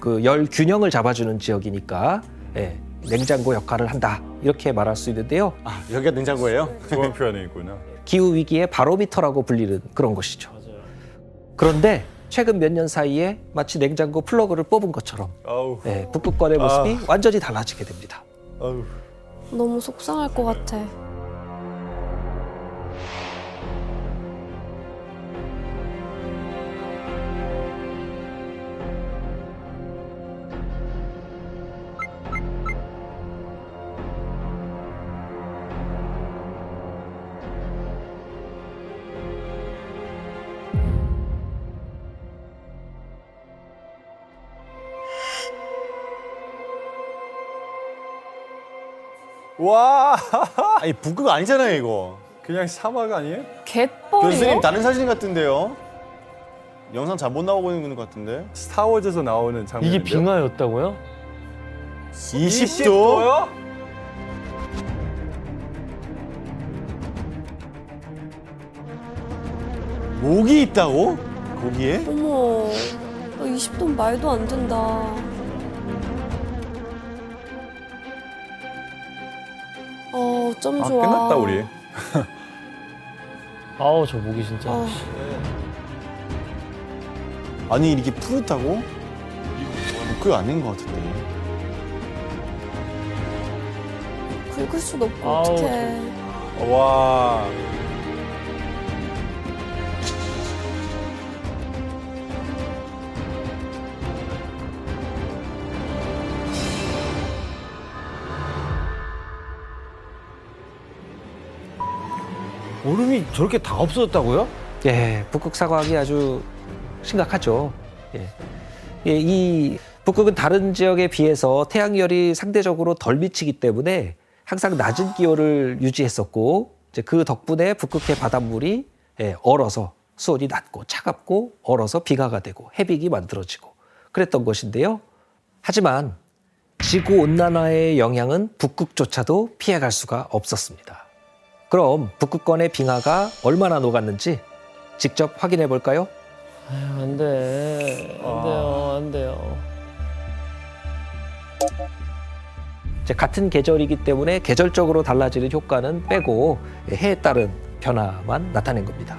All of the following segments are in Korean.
그 열 균형을 잡아주는 지역이니까 예, 냉장고 역할을 한다 이렇게 말할 수 있는데요. 아, 여기가 냉장고예요? 좋은 표현이구나. 기후 위기의 바로미터라고 불리는 그런 곳이죠. 그런데 최근 몇 년 사이에 마치 냉장고 플러그를 뽑은 것처럼 아우. 예, 북극권의 모습이 완전히 달라지게 됩니다. 아우. 너무 속상할 것 같아. 와. 아니, 북극 아니잖아요, 이거. 그냥 사막 아니에요? 갯벌이요? 교수님, 다른 사진 같은데요? 영상 잘 못 나오고 있는 것 같은데? 스타워즈에서 나오는 장면. 이게 빙하였다고요? 20도? 목이 있다고? 거기에? 어머, 20도 말도 안 된다. 어쩜 아, 좋아. 끝났다 우리. 아우 저 목이 진짜. 어, 아니, 이렇게 푸릇하고? 북극 아닌 것 같은데. 긁을 수도 없고 아우, 어떡해. 와. 얼음이 저렇게 다 없어졌다고요? 예, 북극 사과학이 아주 심각하죠. 예. 예, 이 북극은 다른 지역에 비해서 태양열이 상대적으로 덜 미치기 때문에 항상 낮은 기온을 유지했었고 이제 그 덕분에 북극해 바닷물이 예, 얼어서 수온이 낮고 차갑고 얼어서 빙하가 되고 해빙이 만들어지고 그랬던 것인데요. 하지만 지구 온난화의 영향은 북극조차도 피해갈 수가 없었습니다. 그럼 북극권의 빙하가 얼마나 녹았는지 직접 확인해 볼까요? 아유, 안 돼. 안 돼요. 안 돼요. 이제 같은 계절이기 때문에 계절적으로 달라지는 효과는 빼고 해에 따른 변화만 나타낸 겁니다.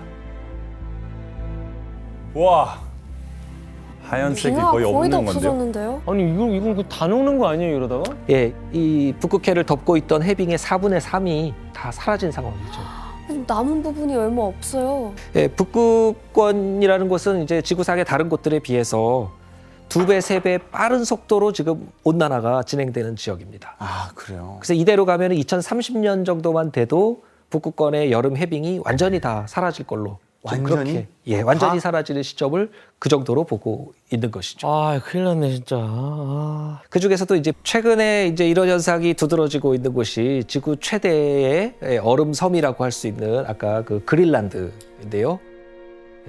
와. 하얀색이 빙하가 거의 거의 다 없는 건데요. 없어졌는데요? 아니 이건 다 녹는 거 아니에요 이러다가? 예, 이 북극해를 덮고 있던 해빙의 4분의 3이 다 사라진 상황이죠. 남은 부분이 얼마 없어요. 예, 북극권이라는 곳은 이제 지구상의 다른 곳들에 비해서 2배, 3배 빠른 속도로 지금 온난화가 진행되는 지역입니다. 아, 그래요? 그래서 이대로 가면 2030년 정도만 돼도 북극권의 여름 해빙이 완전히 다 사라질 걸로 좀 완전히? 그렇게, 예, 완전히 다? 사라지는 시점을 그 정도로 보고 있는 것이죠. 아 큰일 났네 진짜. 아. 그 중에서도 이제 최근에 이제 이런 현상이 두드러지고 있는 곳이 지구 최대의 얼음 섬이라고 할 수 있는 아까 그 그린란드인데요.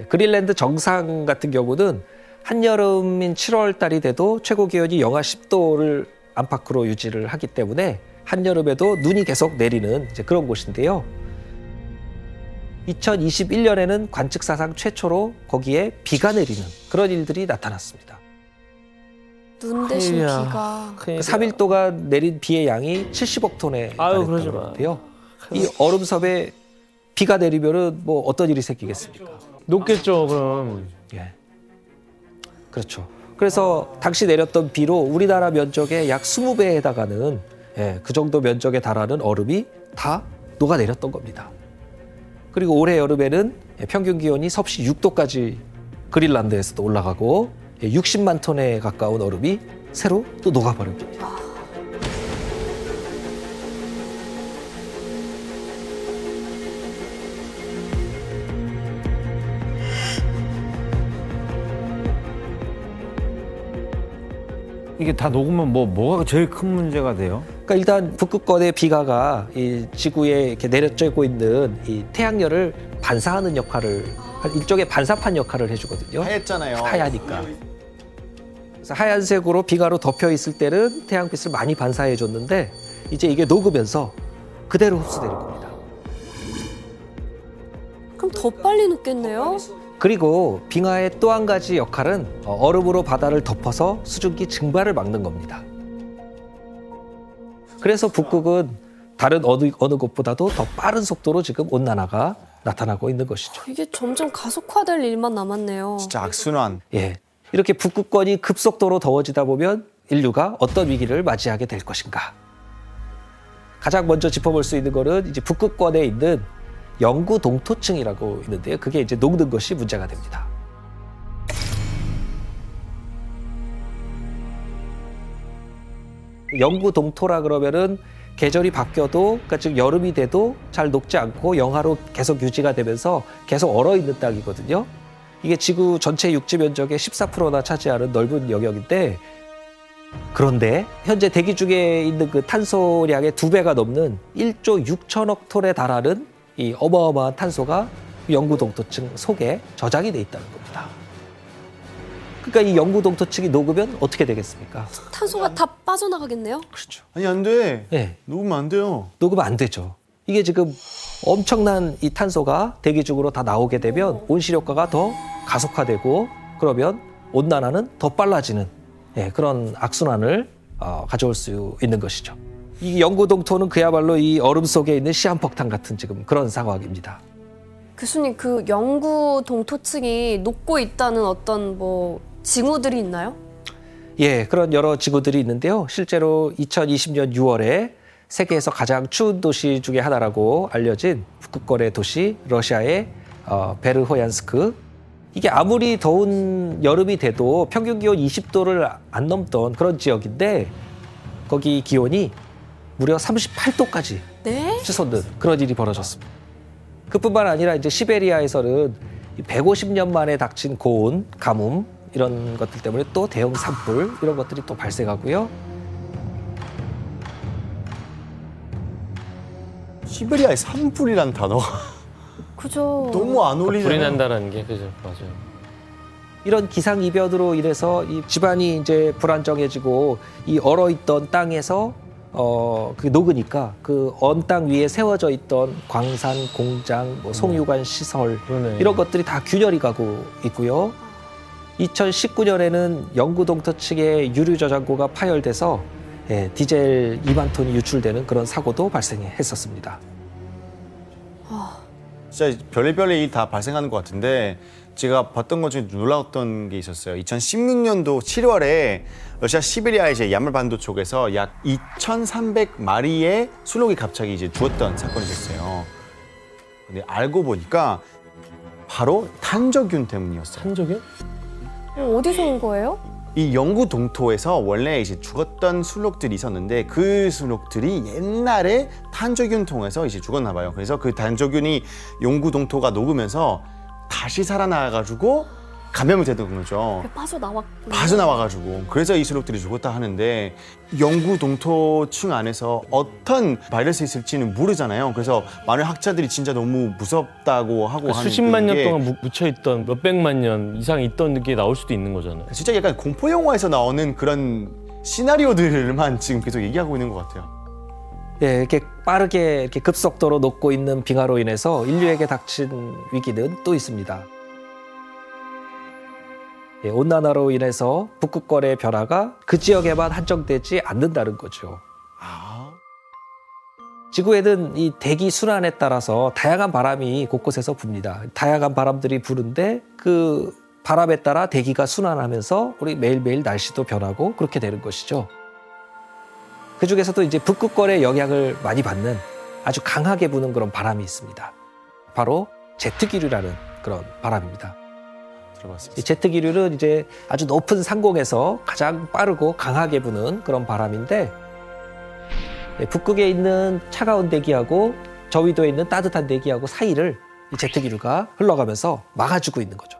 그린란드 정상 같은 경우는 한여름인 7월 달이 돼도 최고 기온이 영하 10도를 안팎으로 유지를 하기 때문에 한여름에도 눈이 계속 내리는 이제 그런 곳인데요. 2021년에는 관측 사상 최초로 거기에 비가 내리는 그런 일들이 나타났습니다. 눈 대신 큰일이야. 비가. 큰일이야. 3일 동안 내린 비의 양이 70억 톤에 아유, 그러지 마. 달했다는데요. 이 얼음섬에 비가 내리면은 뭐 어떤 일이 생기겠습니까? 녹겠죠 그럼. 예, 그렇죠. 그래서 당시 내렸던 비로 우리나라 면적의 약 20배에 해당하는 예, 그 정도 면적에 달하는 얼음이 다 녹아내렸던 겁니다. 그리고 올해 여름에는 평균 기온이 섭씨 6도까지 그린란드에서도 올라가고 60만 톤에 가까운 얼음이 새로 또 녹아버린 겁니다. 이게 다 녹으면 뭐가 제일 큰 문제가 돼요? 그러니까 일단 북극권의 비가가 이 지구에 이렇게 내려쬐고 있는 이 태양열을 반사하는 역할을 일종의 반사판 역할을 해주거든요. 하얗잖아요. 하얘니까. 그래서 하얀색으로 비가로 덮여 있을 때는 태양빛을 많이 반사해 줬는데 이제 이게 녹으면서 그대로 흡수되는 겁니다. 그럼 더 빨리 녹겠네요? 그리고 빙하의 또 한 가지 역할은 얼음으로 바다를 덮어서 수증기 증발을 막는 겁니다. 그래서 북극은 다른 어느 곳보다도 더 빠른 속도로 지금 온난화가 나타나고 있는 것이죠. 이게 점점 가속화될 일만 남았네요. 진짜 악순환. 예, 이렇게 북극권이 급속도로 더워지다 보면 인류가 어떤 위기를 맞이하게 될 것인가. 가장 먼저 짚어볼 수 있는 거는 이제 북극권에 있는 영구 동토층이라고 있는데요. 그게 이제 녹는 것이 문제가 됩니다. 영구 동토라 그러면은 계절이 바뀌어도, 그러니까 즉 여름이 돼도 잘 녹지 않고 영하로 계속 유지가 되면서 계속 얼어 있는 땅이거든요. 이게 지구 전체 육지 면적의 14%나 차지하는 넓은 영역인데, 그런데 현재 대기 중에 있는 그 탄소량의 2배가 넘는 1조 6천억 톤에 달하는 이 어마어마한 탄소가 영구 동토층 속에 저장이 돼 있다는 겁니다. 그러니까 이 영구 동토층이 녹으면 어떻게 되겠습니까? 탄소가 다 빠져나가겠네요? 그렇죠. 아니 안 돼. 네. 녹으면 안 돼요. 녹으면 안 되죠. 이게 지금 엄청난 이 탄소가 대기 중으로 다 나오게 되면 온실효과가 더 가속화되고, 그러면 온난화는 더 빨라지는 그런 악순환을 가져올 수 있는 것이죠. 이 영구 동토는 그야말로 이 얼음 속에 있는 시한폭탄 같은 지금 그런 상황입니다. 교수님, 그 영구 동토층이 녹고 있다는 어떤 뭐 징후들이 있나요? 예, 그런 여러 지구들이 있는데요. 실제로 2020년 6월에 세계에서 가장 추운 도시 중에 하나라고 알려진 북극권의 도시 러시아의 베르호얀스크. 이게 아무리 더운 여름이 돼도 평균 기온 20도를 안 넘던 그런 지역인데, 거기 기온이 무려 38도까지 네? 치솟는 그런 일이 벌어졌습니다. 그뿐만 아니라 이제 시베리아에서는 150년 만에 닥친 고온, 가뭄 이런 것들 때문에 또 대형 산불 이런 것들이 또 발생하고요. 시베리아의 산불이란 단어가 그죠. 너무 안 불이 어울리잖아요. 난다는 게 그죠, 맞아요. 이런 기상 이변으로 인해서 이 집안이 이제 불안정해지고 이 얼어있던 땅에서 그 녹으니까 그 언 땅 위에 세워져 있던 광산, 공장, 뭐 송유관 시설 그러네. 이런 것들이 다 균열이 가고 있고요. 2019년에는 영구 동토층의 유류 저장고가 파열돼서 디젤 2만 톤이 유출되는 그런 사고도 발생했었습니다. 진짜 별의별 일 다 발생하는 것 같은데, 제가 봤던 것 중에 놀라웠던 게 있었어요. 2016년도 7월에 러시아 시베리아 이제 야말반도 쪽에서 약 2,300마리의 순록이 갑자기 이제 죽었던 사건이 있었어요. 근데 알고 보니까 바로 탄저균 때문이었어요. 한적이요? 어디서 온 거예요? 이 영구 동토에서 원래 이제 죽었던 순록들이 있었는데, 그 순록들이 옛날에 탄저균 통해서 이제 죽었나 봐요. 그래서 그 탄저균이 영구 동토가 녹으면서 다시 살아나가지고 감염이 되는 거죠. 빠져나왔구나. 빠져나와가지고. 그래서 이 순록들이 죽었다 하는데, 영구 동토층 안에서 어떤 바이러스 있을지는 모르잖아요. 그래서 많은 학자들이 진짜 너무 무섭다고 하고 그러니까 하는 수십만 년 게 동안 묻혀있던 몇백만 년 이상 있던 게 나올 수도 있는 거잖아요. 진짜 약간 공포 영화에서 나오는 그런 시나리오들만 지금 계속 얘기하고 있는 것 같아요. 예, 이렇게 빠르게 이렇게 급속도로 녹고 있는 빙하로 인해서 인류에게 닥친 위기는 또 있습니다. 예, 온난화로 인해서 북극권의 변화가 그 지역에만 한정되지 않는다는 거죠. 지구에는 이 대기 순환에 따라서 다양한 바람이 곳곳에서 붑니다. 다양한 바람들이 부는데 그 바람에 따라 대기가 순환하면서 우리 매일매일 날씨도 변하고 그렇게 되는 것이죠. 그 중에서도 이제 북극권의 영향을 많이 받는 아주 강하게 부는 그런 바람이 있습니다. 바로 제트기류라는 그런 바람입니다. 들어봤습니다. 이 제트기류는 이제 아주 높은 상공에서 가장 빠르고 강하게 부는 그런 바람인데, 북극에 있는 차가운 대기하고 저위도에 있는 따뜻한 대기하고 사이를 이 제트기류가 흘러가면서 막아주고 있는 거죠.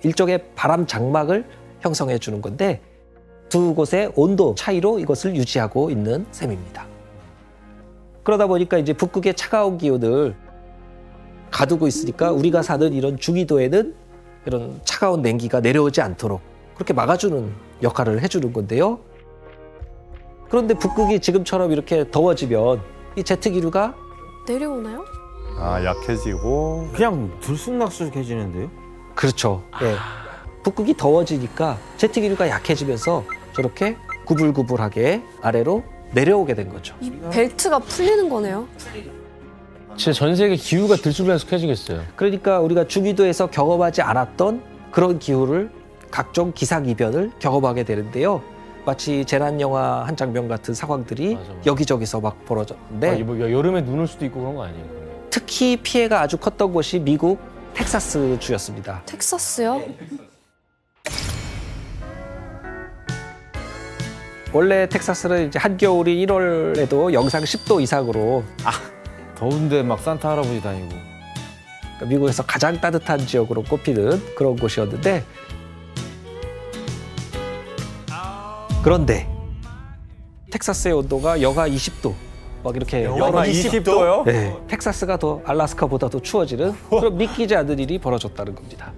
일종의 바람 장막을 형성해 주는 건데, 두 곳의 온도 차이로 이것을 유지하고 있는 셈입니다. 그러다 보니까 이제 북극의 차가운 기온을 가두고 있으니까 우리가 사는 이런 중위도에는 이런 차가운 냉기가 내려오지 않도록 그렇게 막아주는 역할을 해주는 건데요. 그런데 북극이 지금처럼 이렇게 더워지면 이 제트기류가 내려오나요? 아, 약해지고. 그냥 들쑥날쑥해지는데요? 그렇죠. 예. 북극이 더워지니까 제트 기류가 약해지면서 저렇게 구불구불하게 아래로 내려오게 된 거죠. 이 벨트가 풀리는 거네요. 진짜 전 세계 기후가 들쑥날쑥해지겠어요. 그러니까 우리가 중위도에서 경험하지 않았던 그런 기후를 각종 기상 이변을 경험하게 되는데요. 마치 재난 영화 한 장면 같은 상황들이 맞아. 여기저기서 막 벌어졌는데 뭐 여름에 눈 올 수도 있고 그런 거 아니에요? 특히 피해가 아주 컸던 곳이 미국 텍사스 주였습니다. 텍사스요? 원래 텍사스는 이제 한겨울이 1월에도 영상 10도 이상으로 더운데 막 산타 할아버지 다니고. 그러니까 미국에서 가장 따뜻한 지역으로 꼽히는 그런 곳이었는데 그런데 텍사스의 온도가 영하 20도 막 이렇게 영하 20도요? 네, 텍사스가 더 알라스카보다 더 추워지는 그런 믿기지 않는 일이 벌어졌다는 겁니다.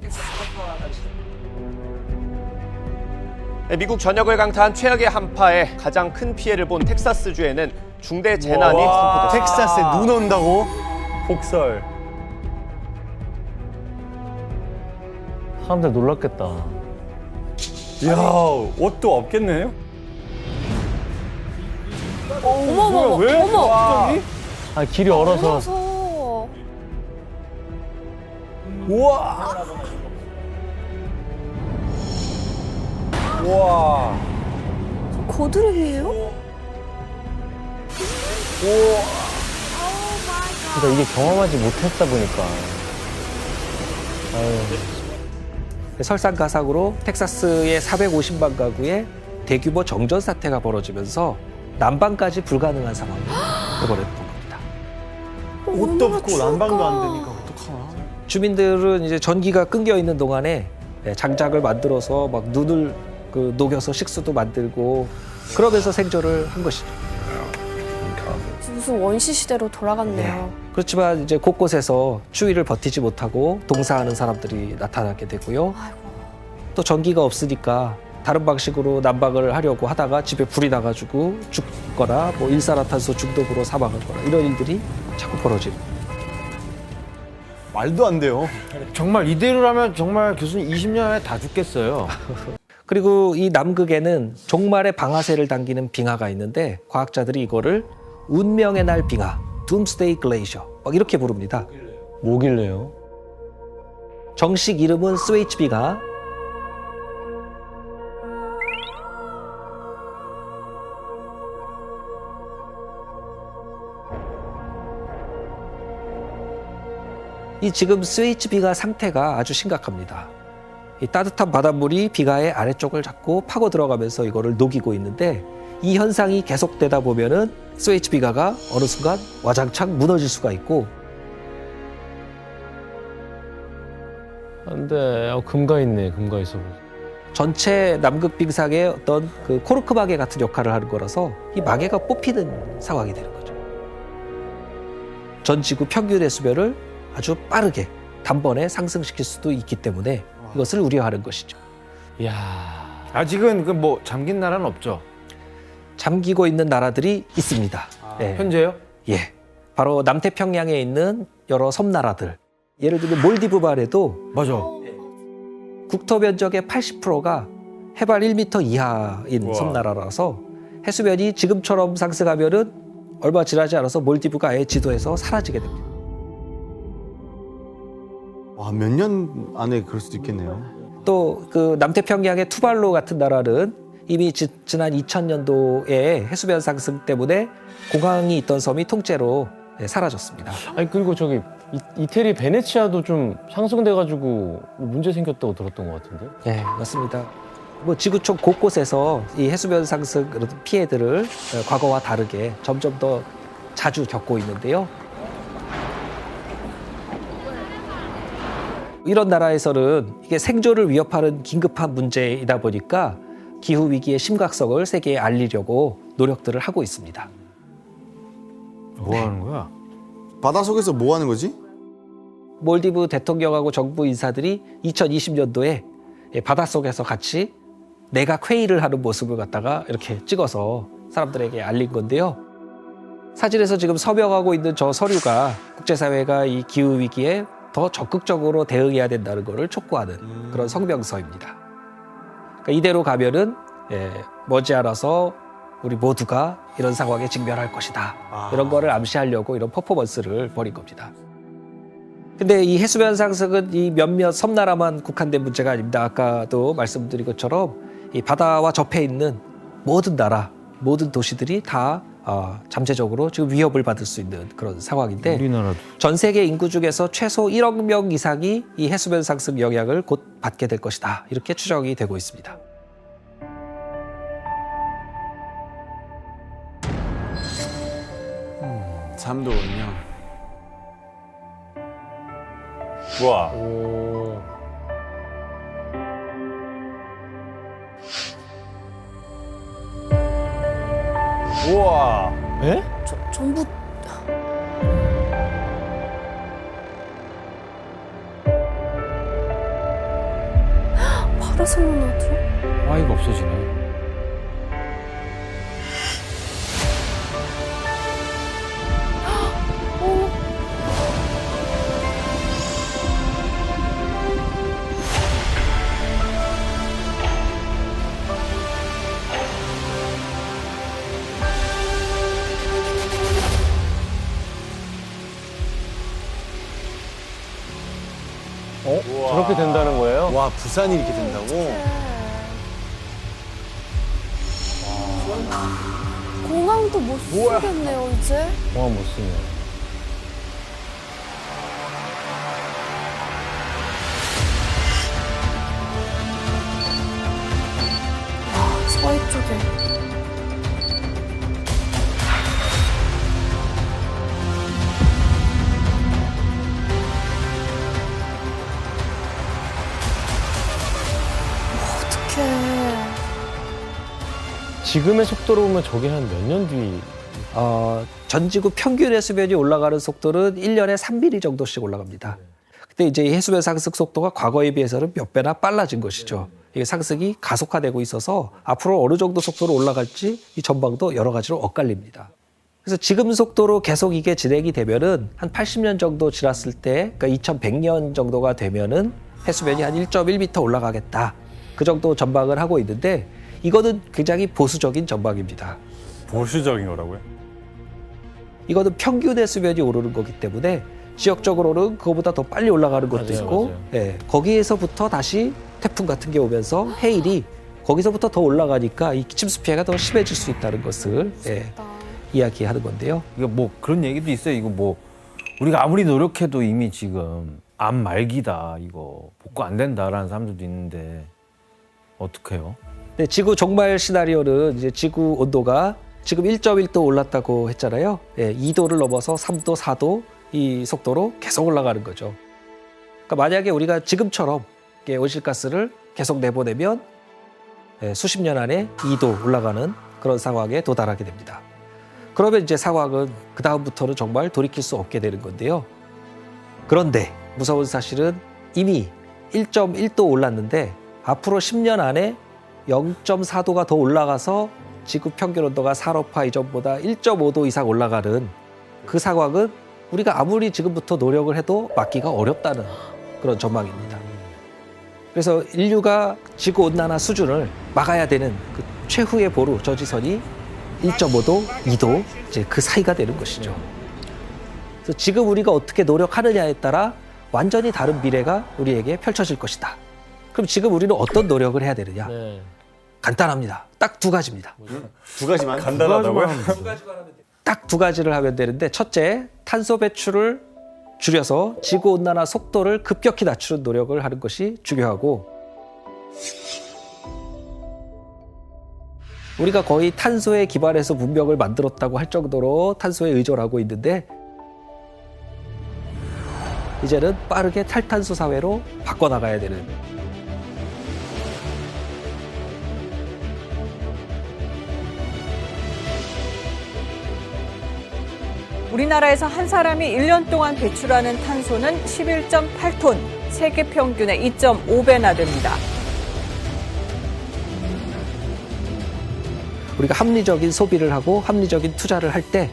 미국 전역을 강타한 최악의 한파에 가장 큰 피해를 본 텍사스주에는 중대 재난이 와. 선포됐습니다. 텍사스에 눈 온다고? 폭설. 사람들 놀랐겠다. 이야, 옷도 없겠네요? 어머, 왜? 어머. 와. 아, 길이 얼어서. 그래서 우와. 우와. 고드름이에요? 그러니까 이게 경험하지 못했다 보니까. 아유. 설상가상으로 텍사스의 450만 가구에 대규모 정전 사태가 벌어지면서 난방까지 불가능한 상황이 돼버렸던 겁니다. 옷도 얼마나 없고 난방도 추울까. 안 되니까 어떡하나. 주민들은 이제 전기가 끊겨 있는 동안에 장작을 만들어서 막 눈을 녹여서 식수도 만들고 그러면서 생존을 한 것이죠. 무슨 원시 시대로 돌아갔네요. 그렇지만 이제 곳곳에서 추위를 버티지 못하고 동사하는 사람들이 나타나게 되고요. 아이고. 또 전기가 없으니까 다른 방식으로 난방을 하려고 하다가 집에 불이 나가지고 죽거나 뭐 일산화탄소 중독으로 사망하거나 이런 일들이 자꾸 벌어지고. 말도 안 돼요. 정말 이대로라면 정말 교수님 20년 안에 다 죽겠어요. 그리고 이 남극에는 종말의 방아쇠를 당기는 빙하가 있는데 과학자들이 이거를 운명의 날 빙하, Doomsday Glacier 막 이렇게 부릅니다. 뭐길래요? 정식 이름은 스웨이치 빙하. 이 지금 스웨이치 빙하 상태가 아주 심각합니다. 이 따뜻한 바닷물이 빙하의 아래쪽을 자꾸 파고 들어가면서 이거를 녹이고 있는데 이 현상이 계속되다 보면은 스웨이치 빙하가 어느 순간 와장창 무너질 수가 있고 안 돼. 금가 있네. 금가 있어. 전체 남극 빙상의 어떤 그 코르크 마개 같은 역할을 하는 거라서 이 마개가 뽑히는 상황이 되는 거죠. 전 지구 평균의 수면을 아주 빠르게 단번에 상승시킬 수도 있기 때문에 이것을 우려하는 것이죠. 이야. 아직은 그 뭐 잠긴 나라는 없죠. 잠기고 있는 나라들이 있습니다. 예. 현재요? 예. 바로 남태평양에 있는 여러 섬나라들. 예를 들면 몰디브만 해도 맞아. 국토 면적의 80%가 해발 1m 이하인 우와. 섬나라라서 해수면이 지금처럼 상승하면은 얼마 지나지 않아서 몰디브가 아예 지도에서 사라지게 됩니다. 와, 몇 년 안에 그럴 수도 있겠네요. 또 그 남태평양의 투발루 같은 나라는 이미 지난 2000년도에 해수면 상승 때문에 공항이 있던 섬이 통째로 사라졌습니다. 아니 그리고 저기 이태리 베네치아도 좀 상승돼가지고 문제 생겼다고 들었던 것 같은데. 네, 맞습니다. 뭐 지구촌 곳곳에서 이 해수면 상승 그런 피해들을 과거와 다르게 점점 더 자주 겪고 있는데요. 이런 나라에서는 이게 생존을 위협하는 긴급한 문제이다 보니까 기후 위기의 심각성을 세계에 알리려고 노력들을 하고 있습니다. 뭐 하는 거야? 바닷속에서 뭐 하는 거지? 몰디브 대통령하고 정부 인사들이 2020년도에 바닷속에서 같이 내각 회의를 하는 모습을 갖다가 이렇게 찍어서 사람들에게 알린 건데요. 사진에서 지금 서명하고 있는 저 서류가 국제사회가 이 기후 위기에 더 적극적으로 대응해야 된다는 것을 촉구하는 그런 성명서입니다. 그러니까 이대로 가면은 머지않아서 우리 모두가 이런 상황에 직면할 것이다. 이런 거를 암시하려고 이런 퍼포먼스를 벌인 겁니다. 근데 이 해수면 상승은 이 몇몇 섬나라만 국한된 문제가 아닙니다. 아까도 말씀드린 것처럼 이 바다와 접해 있는 모든 나라, 모든 도시들이 다 잠재적으로 지금 위협을 받을 수 있는 그런 상황인데 우리나라도. 전 세계 인구 중에서 최소 1억 명 이상이 이 해수면 상승 영향을 곧 받게 될 것이다. 이렇게 추정이 되고 있습니다. 삼도군요. 우와. 우와. 에? 전부 파라솔 로나드? 아이가 없어지네. 저렇게 된다는 거예요? 와, 부산이 이렇게 된다고? 공항도 못 쓰겠네요 이제. 공항 못 쓰네. 서해 쪽에. 어떡해. 지금의 속도로 보면 저게 한 몇 년 뒤? 전 지구 평균 해수면이 올라가는 속도는 1년에 3mm 정도씩 올라갑니다. 근데 이제 이 해수면 상승 속도가 과거에 비해서는 몇 배나 빨라진 것이죠. 이게 상승이 가속화되고 있어서 앞으로 어느 정도 속도로 올라갈지 이 전망도 여러 가지로 엇갈립니다. 그래서 지금 속도로 계속 이게 진행이 되면은 한 80년 정도 지났을 때, 그러니까 2100년 정도가 되면은 해수면이 한 1.1m 올라가겠다. 그 정도 전망을 하고 있는데 이거는 굉장히 보수적인 전망입니다. 보수적인 거라고요? 이거는 평균 해수면이 오르는 거기 때문에 지역적으로는 그거보다 더 빨리 올라가는 것도 맞아요, 있고 맞아요. 예, 거기에서부터 다시 태풍 같은 게 오면서 해일이 거기서부터 더 올라가니까 이 침수 피해가 더 심해질 수 있다는 것을 이야기하는 건데요. 이거 뭐 그런 얘기도 있어요. 이거 뭐 우리가 아무리 노력해도 이미 지금 암 말기다. 이거 복구 안 된다라는 사람들도 있는데 어떡해요? 네, 지구 종말 시나리오는 이제 지구 온도가 지금 1.1도 올랐다고 했잖아요. 예, 2도를 넘어서 3도, 4도 이 속도로 계속 올라가는 거죠. 그러니까 만약에 우리가 지금처럼 온실가스를 계속 내보내면 수십 년 안에 2도 올라가는 그런 상황에 도달하게 됩니다. 그러면 이제 상황은 그 다음부터는 정말 돌이킬 수 없게 되는 건데요. 그런데 무서운 사실은 이미 1.1도 올랐는데 앞으로 10년 안에 0.4도가 더 올라가서 지구 평균 온도가 산업화 이전보다 1.5도 이상 올라가는 그 상황은 우리가 아무리 지금부터 노력을 해도 막기가 어렵다는 그런 전망입니다. 그래서 인류가 지구 온난화 수준을 막아야 되는 그 최후의 보루 저지선이 1.5도, 2도 이제 그 사이가 되는 것이죠. 그래서 지금 우리가 어떻게 노력하느냐에 따라 완전히 다른 미래가 우리에게 펼쳐질 것이다. 그럼 지금 우리는 어떤 노력을 해야 되느냐? 네. 간단합니다. 딱 두 가지입니다. 두 가지만? 간단하다고요? 딱 두 가지를 하면 되는데 첫째, 탄소 배출을 줄여서 지구온난화 속도를 급격히 낮추는 노력을 하는 것이 중요하고 우리가 거의 탄소에 기반해서 문명을 만들었다고 할 정도로 탄소에 의존하고 있는데 이제는 빠르게 탈탄소 사회로 바꿔나가야 되는 우리나라에서 한 사람이 1년 동안 배출하는 탄소는 11.8톤, 세계 평균의 2.5배나 됩니다. 우리가 합리적인 소비를 하고 합리적인 투자를 할 때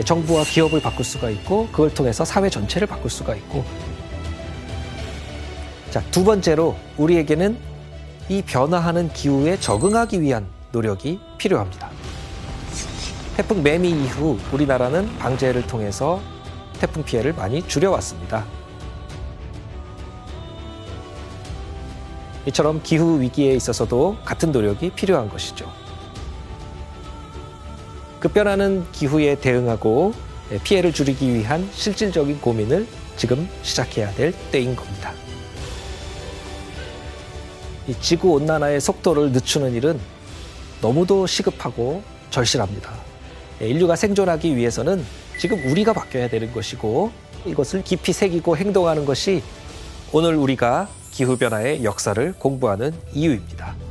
정부와 기업을 바꿀 수가 있고 그걸 통해서 사회 전체를 바꿀 수가 있고. 자, 두 번째로 우리에게는 이 변화하는 기후에 적응하기 위한 노력이 필요합니다. 태풍 매미 이후 우리나라는 방제를 통해서 태풍 피해를 많이 줄여왔습니다. 이처럼 기후 위기에 있어서도 같은 노력이 필요한 것이죠. 급변하는 기후에 대응하고 피해를 줄이기 위한 실질적인 고민을 지금 시작해야 될 때인 겁니다. 이 지구온난화의 속도를 늦추는 일은 너무도 시급하고 절실합니다. 인류가 생존하기 위해서는 지금 우리가 바뀌어야 되는 것이고 이것을 깊이 새기고 행동하는 것이 오늘 우리가 기후변화의 역사를 공부하는 이유입니다.